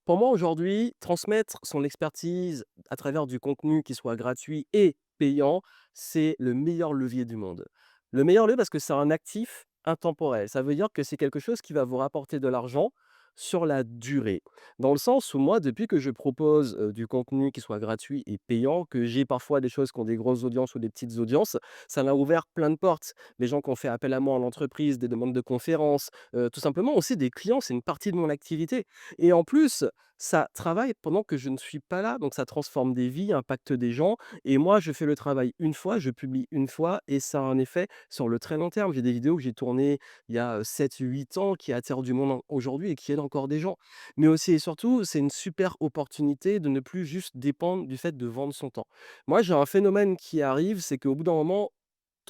Pour moi, aujourd'hui, transmettre son expertise à travers du contenu qui soit gratuit et payant, c'est le meilleur levier du monde. Le meilleur levier parce que c'est un actif intemporel. Ça veut dire que c'est quelque chose qui va vous rapporter de l'argent sur la durée. Dans le sens où moi, depuis que je propose du contenu qui soit gratuit et payant, que j'ai parfois des choses qui ont des grosses audiences ou des petites audiences, ça m'a ouvert plein de portes. Les gens qui ont fait appel à moi en entreprise, des demandes de conférences, tout simplement aussi des clients, c'est une partie de mon activité. Et en plus, ça travaille pendant que je ne suis pas là, donc ça transforme des vies, impacte des gens et moi je fais le travail une fois, je publie une fois et ça a un effet sur le très long terme. J'ai des vidéos que j'ai tournées il y a, 7-8 ans qui attirent du monde en aujourd'hui et qui aident encore des gens. Mais aussi et surtout, c'est une super opportunité de ne plus juste dépendre du fait de vendre son temps. Moi, j'ai un phénomène qui arrive, c'est qu'au bout d'un moment,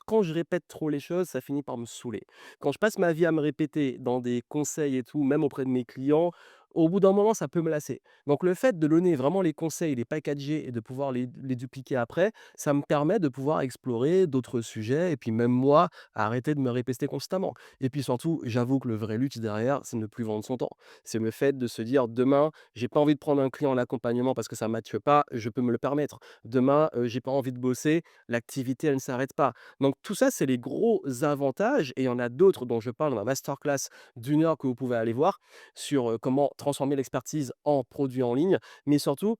quand je répète trop les choses, ça finit par me saouler. Quand je passe ma vie à me répéter dans des conseils et tout, même auprès de mes clients, au bout d'un moment, ça peut me lasser. Donc le fait de donner vraiment les conseils, les packager et de pouvoir les dupliquer après, ça me permet de pouvoir explorer d'autres sujets et puis même moi, arrêter de me répéter constamment. Et puis surtout, j'avoue que le vrai luxe derrière, c'est ne plus vendre son temps. C'est le fait de se dire: «Demain, j'ai pas envie de prendre un client en accompagnement parce que ça ne matche pas, je peux me le permettre. Demain, j'ai pas envie de bosser, l'activité, elle ne s'arrête pas». Donc tout ça, c'est les gros avantages et il y en a d'autres dont je parle dans ma masterclass d'une heure que vous pouvez aller voir sur, comment transformer l'expertise en produit en ligne. Mais surtout,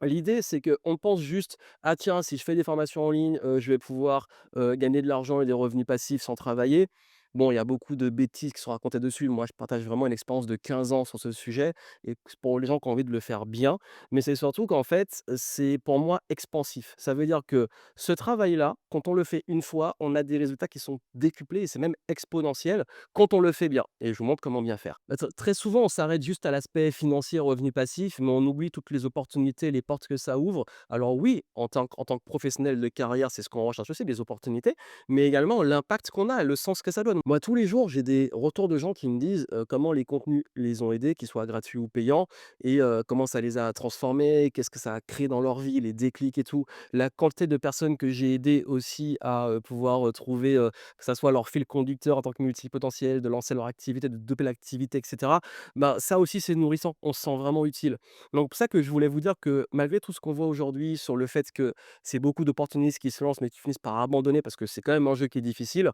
l'idée, c'est qu'on pense juste: «Ah tiens, si je fais des formations en ligne, je vais pouvoir, gagner de l'argent et des revenus passifs sans travailler». Bon, il y a beaucoup de bêtises qui sont racontées dessus. Moi, je partage vraiment une expérience de 15 ans sur ce sujet et que pour les gens qui ont envie de le faire bien. Mais c'est surtout qu'en fait, c'est pour moi expansif. Ça veut dire que ce travail-là, quand on le fait une fois, on a des résultats qui sont décuplés et c'est même exponentiel quand on le fait bien et je vous montre comment bien faire. Bah, très souvent, on s'arrête juste à l'aspect financier, revenu passif, mais on oublie toutes les opportunités, les portes que ça ouvre. Alors oui, en tant que professionnel de carrière, c'est ce qu'on recherche aussi, des opportunités, mais également l'impact qu'on a et le sens que ça donne. Moi, tous les jours, j'ai des retours de gens qui me disent, comment les contenus les ont aidés, qu'ils soient gratuits ou payants et comment ça les a transformés, qu'est-ce que ça a créé dans leur vie, les déclics et tout. La quantité de personnes que j'ai aidées aussi à, pouvoir, trouver, que ça soit leur fil conducteur en tant que multipotentiel, de lancer leur activité, de doper l'activité et cetera, ben, ça aussi c'est nourrissant. On se sent vraiment utile. Donc pour ça que je voulais vous dire que malgré tout ce qu'on voit aujourd'hui sur le fait que c'est beaucoup d'opportunistes qui se lancent, mais qui finissent par abandonner parce que c'est quand même un jeu qui est difficile.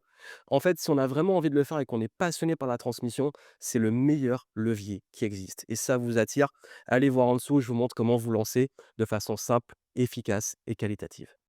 En fait, si on a vraiment envie de le faire et qu'on est passionné par la transmission, c'est le meilleur levier qui existe et ça vous attire, allez voir en dessous, je vous montre comment vous lancer de façon simple, efficace et qualitative.